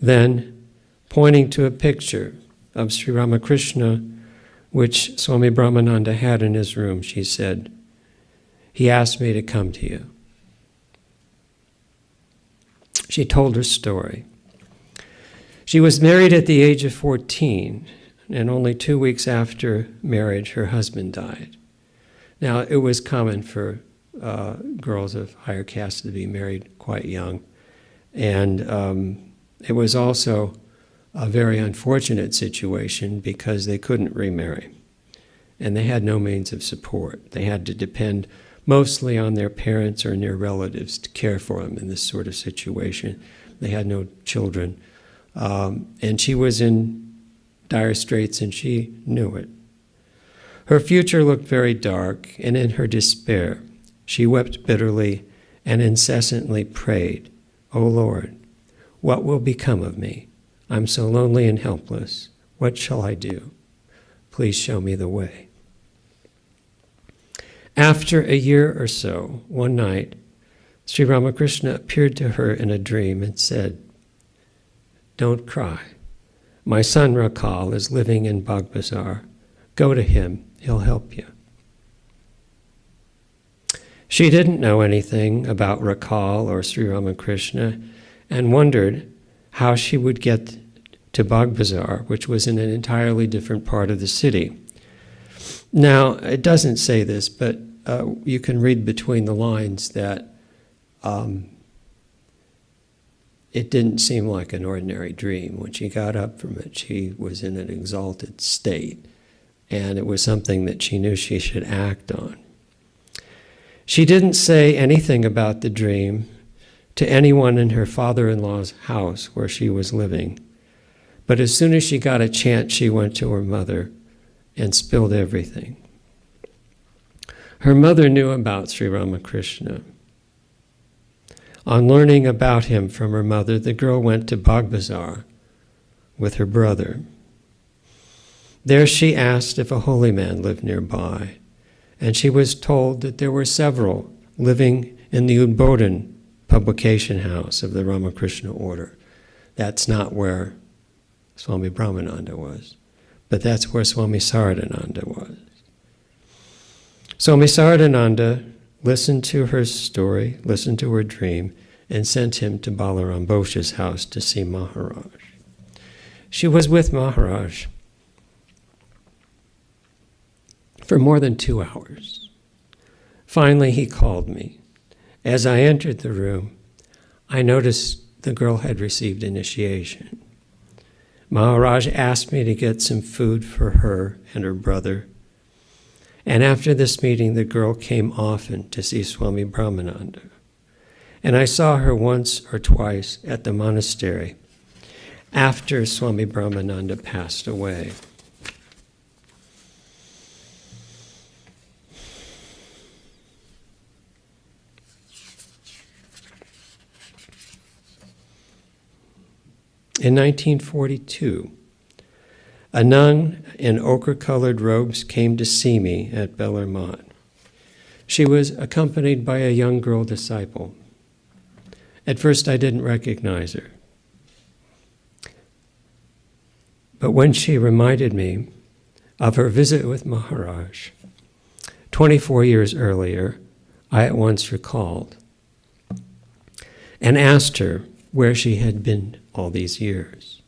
Then, pointing to a picture of Sri Ramakrishna, which Swami Brahmananda had in his room, she said, "He asked me to come to you." She told her story. She was married at the age of 14, and only 2 weeks after marriage, her husband died. Now, it was common for girls of higher caste to be married quite young, and it was also a very unfortunate situation because they couldn't remarry, and they had no means of support. They had to depend mostly on their parents or near relatives to care for them in this sort of situation. They had no children, and she was in dire straits, and she knew it. Her future looked very dark, and in her despair, she wept bitterly and incessantly prayed, "O Lord, what will become of me? I'm so lonely and helpless. What shall I do? Please show me the way." After a year or so, one night, Sri Ramakrishna appeared to her in a dream and said, "Don't cry. My son Rakal is living in Bagbazar. Go to him. He'll help you." She didn't know anything about Rakal or Sri Ramakrishna and wondered how she would get to Bagbazar, which was in an entirely different part of the city. Now, it doesn't say this, but you can read between the lines that it didn't seem like an ordinary dream. When she got up from it, she was in an exalted state, and it was something that she knew she should act on. She didn't say anything about the dream to anyone in her father-in-law's house where she was living, But as soon as she got a chance, she went to her mother and spilled everything. Her mother knew about Sri Ramakrishna. On learning about him from her mother, the girl went to Bagbazar with her brother. There she asked if a holy man lived nearby, and she was told that there were several living in the Udbodhan publication house of the Ramakrishna Order. That's not where Swami Brahmananda was, but that's where Swami Sarvapriyananda was. Swami Sarvapriyananda listened to her story, listened to her dream, and sent him to Balaram Boshe's house to see Maharaj. She was with Maharaj for more than 2 hours. Finally, he called me. As I entered the room, I noticed the girl had received initiation. Maharaj asked me to get some food for her and her brother. And after this meeting, the girl came often to see Swami Brahmananda. And I saw her once or twice at the monastery after Swami Brahmananda passed away. In 1942, a nun in ochre-colored robes came to see me at Bellarmont. She was accompanied by a young girl disciple. At first, I didn't recognize her. But when she reminded me of her visit with Maharaj 24 years earlier, I at once recalled and asked her where she had been all these years.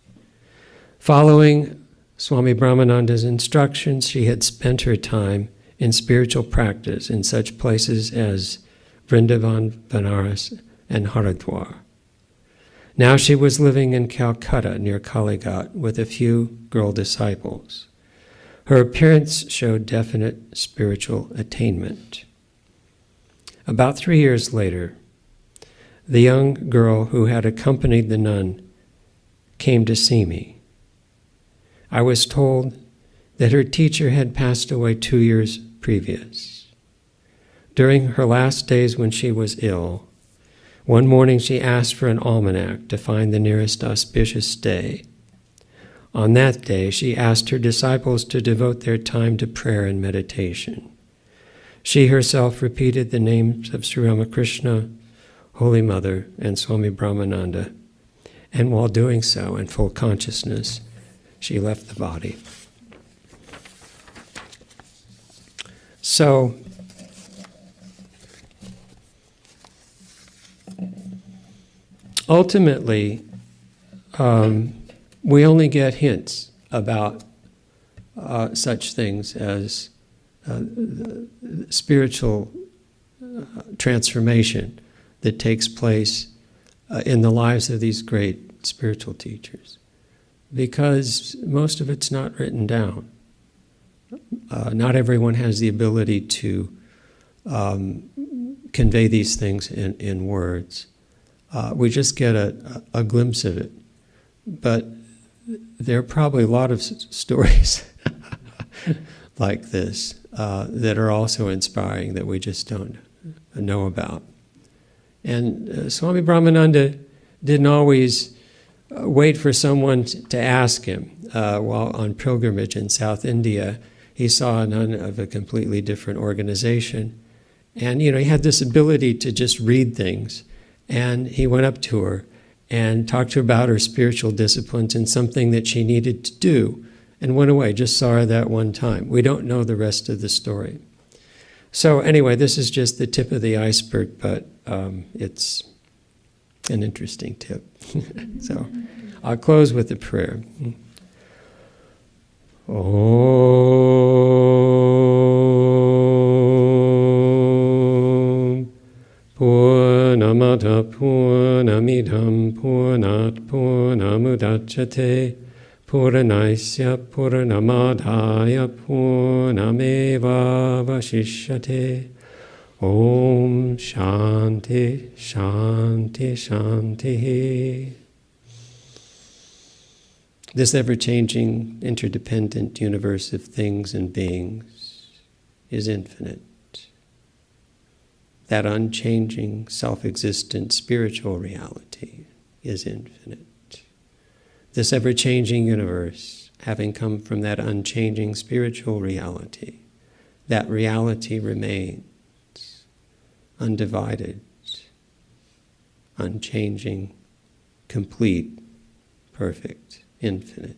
Following Swami Brahmananda's instructions, she had spent her time in spiritual practice in such places as Vrindavan, Banaras, and Haridwar. Now she was living in Calcutta near Kalighat with a few girl disciples. Her appearance showed definite spiritual attainment. About 3 years later, the young girl who had accompanied the nun came to see me. I was told that her teacher had passed away 2 years previous. During her last days when she was ill, one morning she asked for an almanac to find the nearest auspicious day. On that day, she asked her disciples to devote their time to prayer and meditation. She herself repeated the names of Sri Ramakrishna, Holy Mother, and Swami Brahmananda, and while doing so, in full consciousness, she left the body. So, ultimately, we only get hints about such things as spiritual transformation that takes place in the lives of these great spiritual teachers, because most of it's not written down. Not everyone has the ability to convey these things in words. We just get a glimpse of it. But there are probably a lot of stories like this that are also inspiring that we just don't know about. And Swami Brahmananda didn't always wait for someone to ask him. While on pilgrimage in South India, he saw a nun of a completely different organization. And, he had this ability to just read things. And he went up to her and talked to her about her spiritual disciplines and something that she needed to do, and went away, just saw her that one time. We don't know the rest of the story. So anyway, this is just the tip of the iceberg, but it's an interesting tip. So I'll close with a prayer. Om Purnamada Purnamidam Purnat Purnamudachyate Purnasya Purnamadaya Purnameva Vashishyate. Om Shanti Shanti Shanti. This ever-changing, interdependent universe of things and beings is infinite. That unchanging, self-existent spiritual reality is infinite. This ever-changing universe, having come from that unchanging spiritual reality, that reality remains undivided, unchanging, complete, perfect, infinite.